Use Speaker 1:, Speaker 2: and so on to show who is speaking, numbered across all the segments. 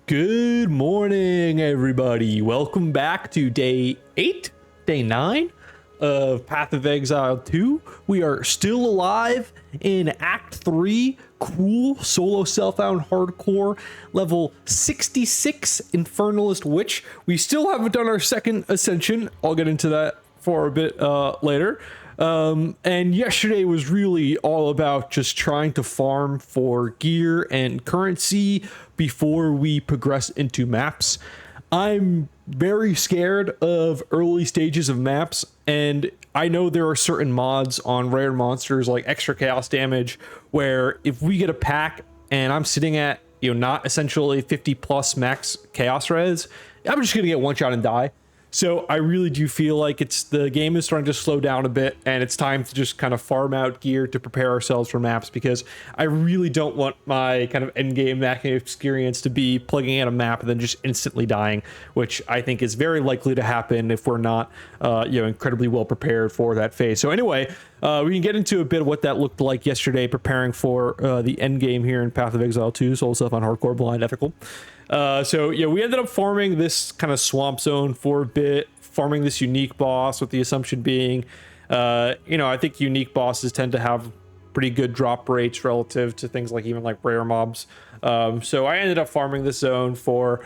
Speaker 1: Good morning, everybody. Welcome back to day 8, day 9 of Path of Exile 2. We are still alive in Act 3, cool solo self-found hardcore, level 66 Infernalist Witch. We still haven't done our second ascension. I'll get into that for a bit later. And yesterday was really all about just trying to farm for gear and currency before we progress into maps. I'm very scared of early stages of maps, and I know there are certain mods on rare monsters like extra chaos damage where if we get a pack and I'm sitting at, not essentially 50 plus max chaos res, I'm just gonna get one shot and die. So I really do feel like the game is starting to slow down a bit, and it's time to just kind of farm out gear to prepare ourselves for maps, because I really don't want my kind of end game mapping experience to be plugging in a map and then just instantly dying, which I think is very likely to happen if we're not incredibly well prepared for that phase. So anyway, we can get into a bit of what that looked like yesterday preparing for the end game here in Path of Exile 2, Soul Self on Hardcore Blind Ethical. We ended up farming this kind of swamp zone for a bit, farming this unique boss, with the assumption being, I think unique bosses tend to have pretty good drop rates relative to things like even like rare mobs. So I ended up farming this zone for,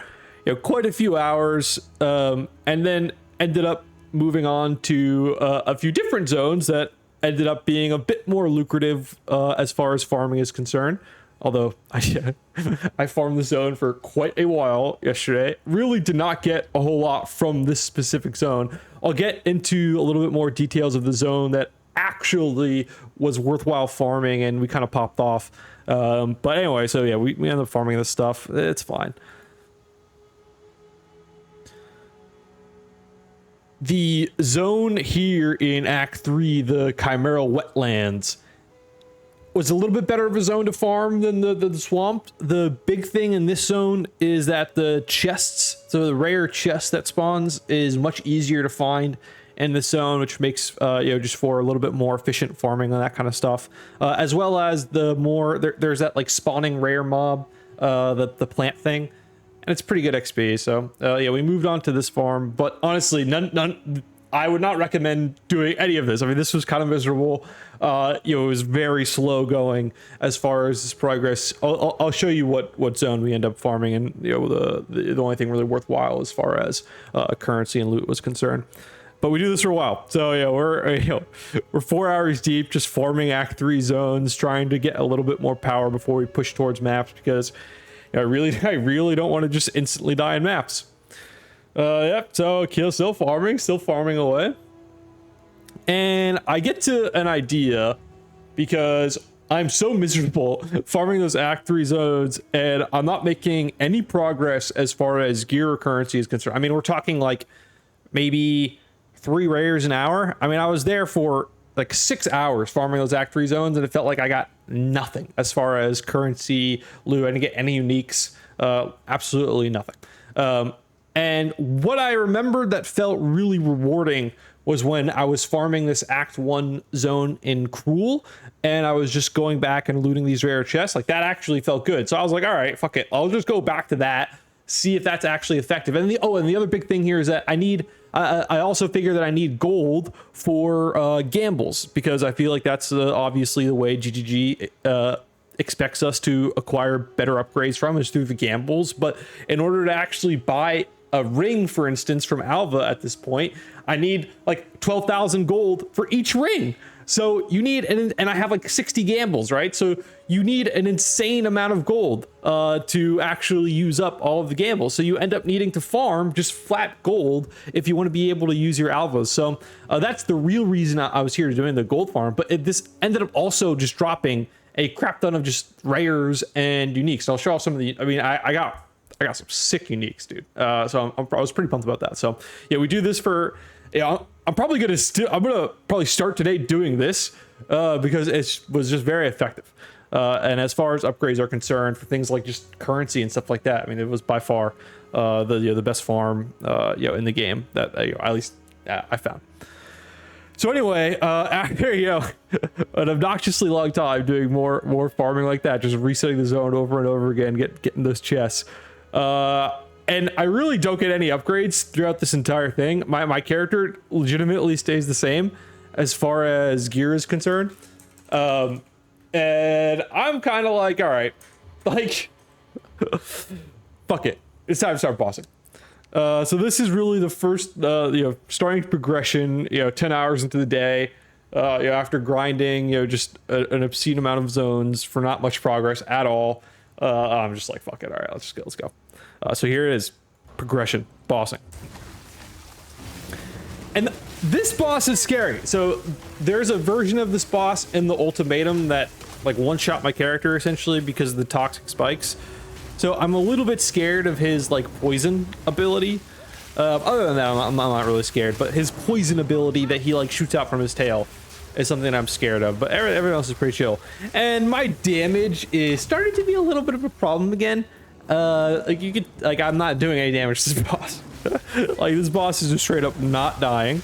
Speaker 1: quite a few hours, and then ended up moving on to a few different zones that ended up being a bit more lucrative as far as farming is concerned. Although I farmed the zone for quite a while yesterday. Really did not get a whole lot from this specific zone. I'll get into a little bit more details of the zone that actually was worthwhile farming and we kind of popped off. But anyway, so yeah, we ended up farming this stuff. It's fine. The zone here in Act 3, the Chimeral Wetlands, was a little bit better of a zone to farm than the swamp. The big thing in this zone is that the chests, so the rare chest that spawns, is much easier to find in this zone, which makes just for a little bit more efficient farming and that kind of stuff. As well as the more there's that like spawning rare mob, the plant thing, and it's pretty good XP. So we moved on to this farm, but honestly, none. I would not recommend doing any of this. I mean, this was kind of miserable. It was very slow going as far as this progress. I'll show you what zone we end up farming, and the only thing really worthwhile as far as currency and loot was concerned. But we do this for a while, so we're 4 hours deep, just farming Act 3 zones, trying to get a little bit more power before we push towards maps, because I really don't want to just instantly die in maps. So still farming away. And I get to an idea, because I'm so miserable farming those Act 3 zones, and I'm not making any progress as far as gear or currency is concerned. I mean, we're talking like maybe 3 rares an hour. I mean, I was there for like 6 hours farming those Act 3 zones, and it felt like I got nothing as far as currency, loot. I didn't get any uniques, absolutely nothing. And what I remembered that felt really rewarding was when I was farming this Act 1 zone in Cruel, and I was just going back and looting these rare chests. Like, that actually felt good. So I was like, all right, fuck it. I'll just go back to that, see if that's actually effective. And the other big thing here is that I also figure that I need gold for gambles, because I feel like that's obviously the way GGG expects us to acquire better upgrades from, is through the gambles. But in order to actually buy a ring, for instance, from Alva at this point, I need like 12,000 gold for each ring. So you need, and I have like 60 gambles, right? So you need an insane amount of gold to actually use up all of the gambles. So you end up needing to farm just flat gold if you want to be able to use your Alvas. So that's the real reason I was here doing the gold farm. But this ended up also just dropping a crap ton of just rares and uniques. So I'll show off some of the, I got some sick uniques, dude. So I was pretty pumped about that. So yeah, we do this for, I'm probably gonna start today doing this because it was just very effective. And as far as upgrades are concerned, for things like just currency and stuff like that, I mean, it was by far the best farm in the game that at least I found. So anyway, after an obnoxiously long time doing more farming like that, just resetting the zone over and over again, getting those chests, And I really don't get any upgrades throughout this entire thing. My character legitimately stays the same as far as gear is concerned. And I'm kind of like, all right, like, fuck it. It's time to start bossing. So this is really the first, starting progression, 10 hours into the day, after grinding, just an obscene amount of zones for not much progress at all. I'm just like, fuck it. All right, let's go. So here it is, progression, bossing. And this boss is scary. So there's a version of this boss in the ultimatum that like one-shot my character essentially because of the toxic spikes. So I'm a little bit scared of his like poison ability. Other than that, I'm not really scared, but his poison ability that he like shoots out from his tail is something that I'm scared of, but everything else is pretty chill. And my damage is starting to be a little bit of a problem again. I'm not doing any damage to this boss. Like this boss is just straight up not dying.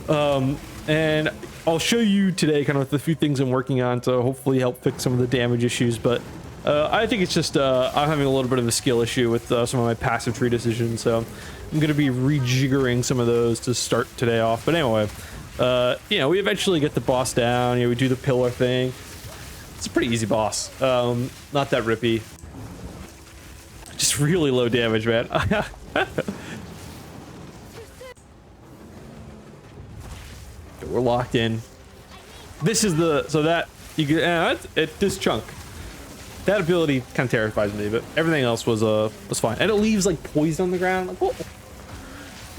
Speaker 1: And I'll show you today kind of the few things I'm working on to hopefully help fix some of the damage issues, but I think it's just I'm having a little bit of a skill issue with some of my passive tree decisions, so I'm going to be rejiggering some of those to start today off. But anyway, we eventually get the boss down. We do the pillar thing. It's a pretty easy boss. Not that rippy. Just really low damage, man. We're locked in. This is this chunk. That ability kind of terrifies me, but everything else was fine. And it leaves like poison on the ground. Like, what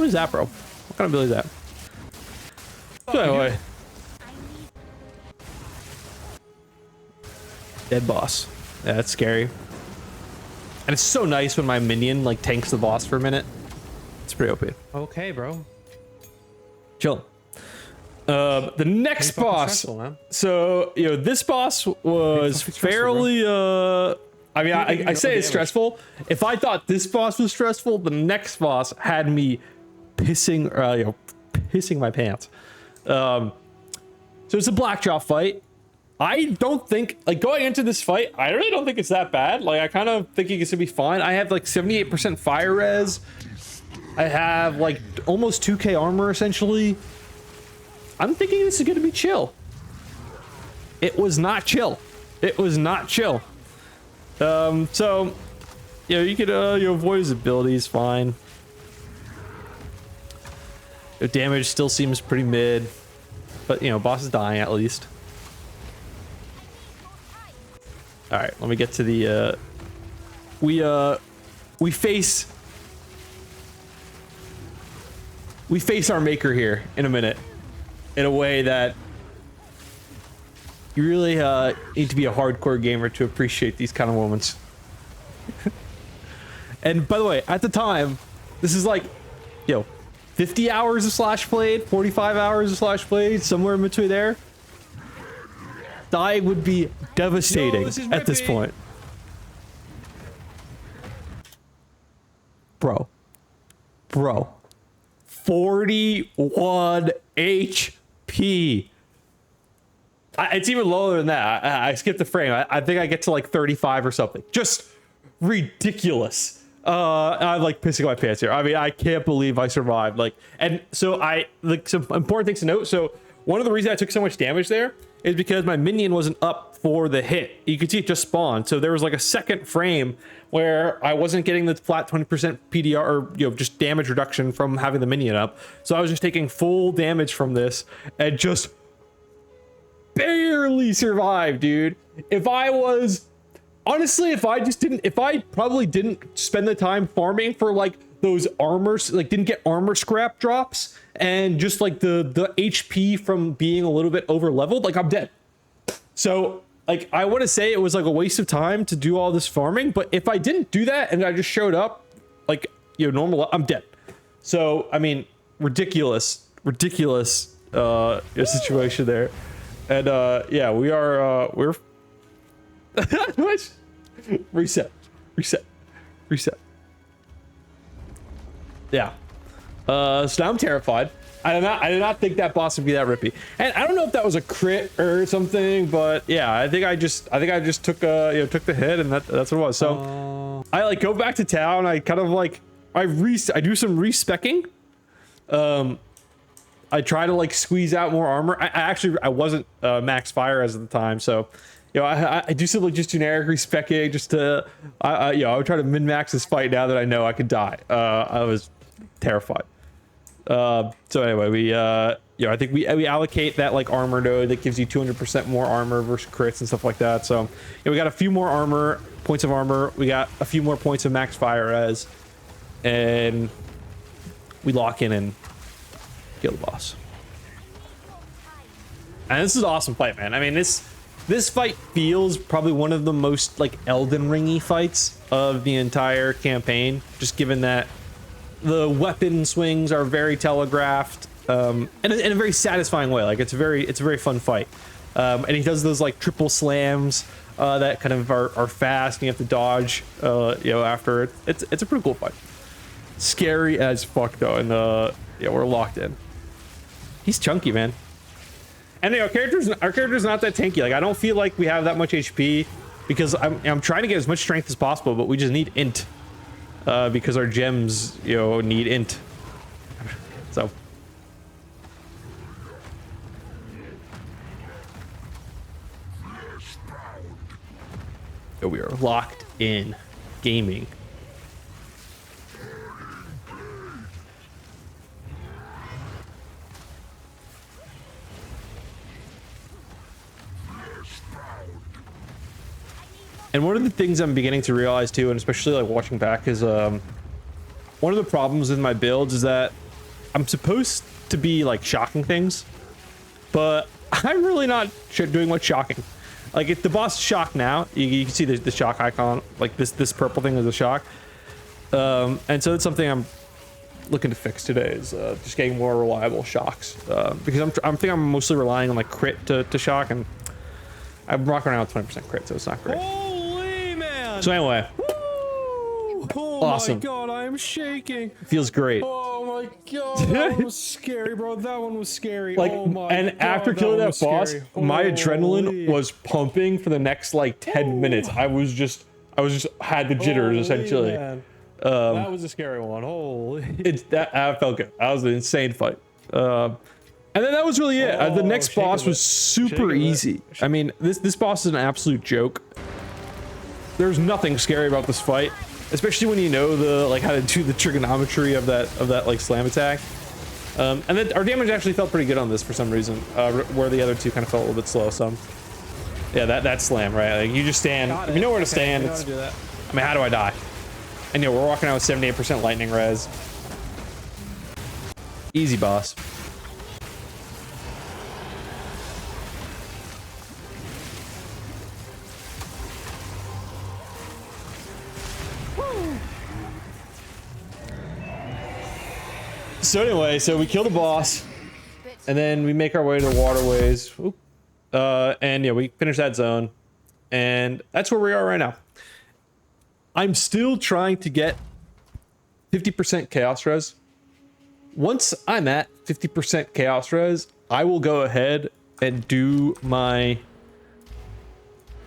Speaker 1: is that, bro? What kind of ability is that? So anyway, dead boss. Yeah, that's scary. And it's so nice when my minion like tanks the boss for a minute. It's pretty OP.
Speaker 2: Okay, bro.
Speaker 1: Chill. The next boss. So this boss was fairly. I say it's stressful. If I thought this boss was stressful, the next boss had me pissing my pants. So it's a black drop fight. I don't think, like, going into this fight, I really don't think it's that bad. Like, I kind of thinking it's gonna be fine. I have like 78% fire res. I have like almost 2k armor essentially. I'm thinking this is gonna be chill. It was not chill. It was not chill. So you could avoid his abilities fine. The damage still seems pretty mid, but boss is dying at least. All right, let me get to the we face our maker here in a minute in a way that you really need to be a hardcore gamer to appreciate these kind of moments. And by the way, at the time, this is like 50 hours of slash played, 45 hours of slash played, somewhere in between there. Dying would be devastating at this point. Bro. 41 HP. It's even lower than that. I skipped the frame. I think I get to like 35 or something. Just ridiculous. I'm like pissing my pants here. I mean, I can't believe I survived. Like, and so some important things to note. So one of the reasons I took so much damage there is because my minion wasn't up for the hit. You could see it just spawned. So there was like a second frame where I wasn't getting the flat 20% PDR or just damage reduction from having the minion up. So I was just taking full damage from this and just barely survived, dude. If I probably didn't spend the time farming for like those armors, like didn't get armor scrap drops and just like the HP from being a little bit over leveled, like I'm dead. So like I want to say it was like a waste of time to do all this farming, but if I didn't do that and I just showed up like normal, I'm dead. So I mean, ridiculous situation there. And yeah, we're reset. Yeah. So now I'm terrified. I did not think that boss would be that rippy. And I don't know if that was a crit or something, but yeah, I think I just took took the hit, and that's what it was. So I like go back to town. I kind of like I do some respecking. I try to like squeeze out more armor. I wasn't max fire as of the time, so I do some like just generic respecking just to I would try to min max this fight now that I know I could die. I was terrified. So anyway, we I think we allocate that like armor node that gives you 200% more armor versus crits and stuff like that. So we got a few more points of armor. We got a few more points of max fire res, and we lock in and kill the boss. And this is an awesome fight, man. I mean, this fight feels probably one of the most like Elden Ringy fights of the entire campaign, just given that the weapon swings are very telegraphed, in a very satisfying way. Like it's a very fun fight. And he does those like triple slams that kind of are fast and you have to dodge after it. It's a pretty cool fight. Scary as fuck though, and we're locked in. He's chunky, man. And our character's not that tanky. Like I don't feel like we have that much HP because I'm trying to get as much strength as possible, but we just need int because our gems need int. So we are locked in gaming. And one of the things I'm beginning to realize too, and especially like watching back, is one of the problems with my builds is that I'm supposed to be like shocking things, but I'm really not doing much shocking. Like if the boss is shocked now, you can see the shock icon, like this purple thing is a shock. And so it's something I'm looking to fix today, is just getting more reliable shocks, because I think I'm mostly relying on like crit to shock, and I'm rocking around with 20% crit, so it's not great.
Speaker 2: Holy man!
Speaker 1: So anyway,
Speaker 2: oh
Speaker 1: awesome.
Speaker 2: My god, I am shaking.
Speaker 1: Feels great.
Speaker 2: Oh my god, that one was scary, bro. That one was scary.
Speaker 1: Like,
Speaker 2: oh my
Speaker 1: and
Speaker 2: god,
Speaker 1: after killing that boss, my adrenaline was pumping for the next like 10 minutes. I was just had the jitters essentially.
Speaker 2: That was a scary one. Holy.
Speaker 1: That felt good. That was an insane fight. And then that was really it. The next boss was super easy. I mean, this boss is an absolute joke. There's nothing scary about this fight, especially when you know how to do the trigonometry of that like slam attack. And then our damage actually felt pretty good on this for some reason, where the other two kind of felt a little bit slow. So yeah, that slam, right? Like you just stand. If you know where to stand, it's. I mean, how do I die? And we're walking out with 78% lightning res. Easy boss. So anyway, so we kill the boss, and then we make our way to the waterways. And we finish that zone, and that's where we are right now. I'm still trying to get 50% chaos res. Once I'm at 50% chaos res, I will go ahead and do my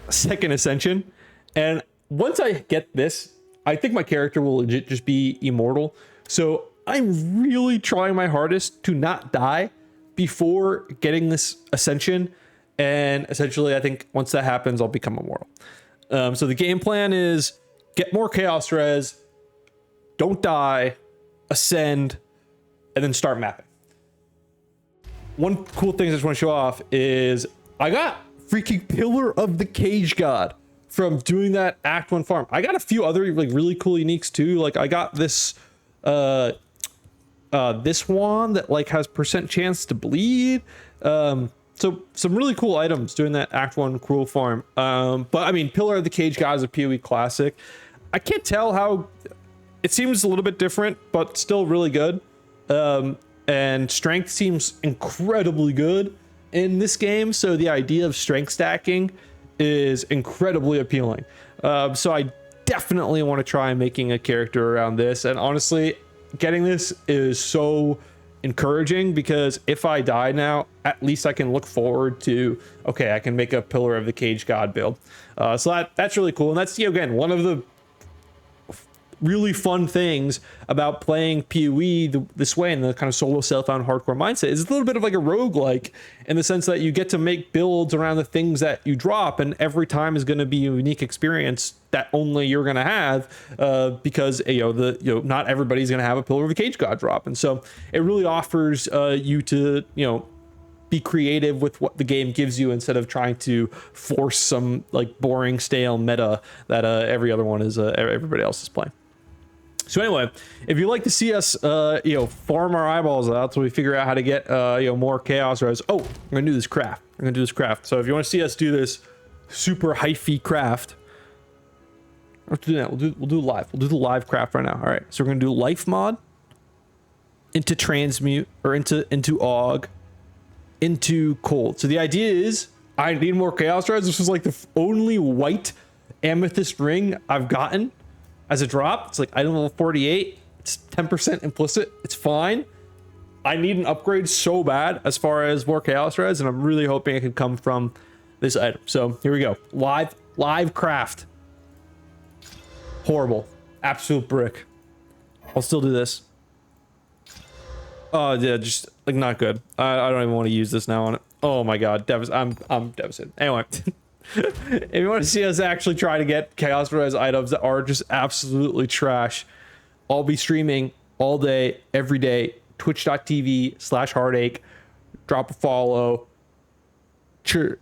Speaker 1: second ascension. And once I get this, I think my character will legit just be immortal. So I'm really trying my hardest to not die before getting this ascension. And essentially, I think once that happens, I'll become immortal. So the game plan is get more chaos res, don't die, ascend, and then start mapping. One cool thing I just want to show off is I got freaking Pillar of the Cage God from doing that Act 1 farm. I got a few other like really cool uniques too. Like I got this this wand that like has % chance to bleed. So some really cool items doing that Act 1 cruel farm. But I mean, Pillar of the Cage God is a PoE classic. I can't tell how it seems a little bit different, but still really good. And strength seems incredibly good in this game. So the idea of strength stacking is incredibly appealing. So I definitely want to try making a character around this. And honestly, getting this is so encouraging, because if I die now, at least I can look forward to, okay, I can make a Pillar of the Cage God build. So that's really cool. And that's, you know, again, one of the really fun things about playing PoE this way in the kind of solo self-found hardcore mindset is a little bit of like a roguelike, in the sense that you get to make builds around the things that you drop, and every time is going to be a unique experience that only you're going to have, because not everybody's going to have a Pillar of the Cage God drop. And so it really offers you to, you know, be creative with what the game gives you, instead of trying to force some like boring stale meta that every other one is everybody else is playing. So anyway, if you'd like to see us, farm our eyeballs out so we figure out how to get, more chaos res. Oh, I'm gonna do this craft. So if you want to see us do this super hyphy craft, let's do that. We'll do live. We'll do the live craft right now. All right. So we're gonna do life mod into transmute, or into aug, into cold. So the idea is I need more chaos res. This was like the only white amethyst ring I've gotten as a drop. It's like item level 48. It's 10% implicit. It's fine. I need an upgrade so bad as far as more chaos res, and I'm really hoping it can come from this item. So here we go. Live craft. Horrible. Absolute brick. I'll still do this. Oh yeah, just like not good. I don't even want to use this now on it. Oh my god, I'm devastated. Anyway. If you want to see us actually try to get chaos res items that are just absolutely trash, I'll be streaming all day, every day, twitch.tv/heartache. Drop a follow. Sure.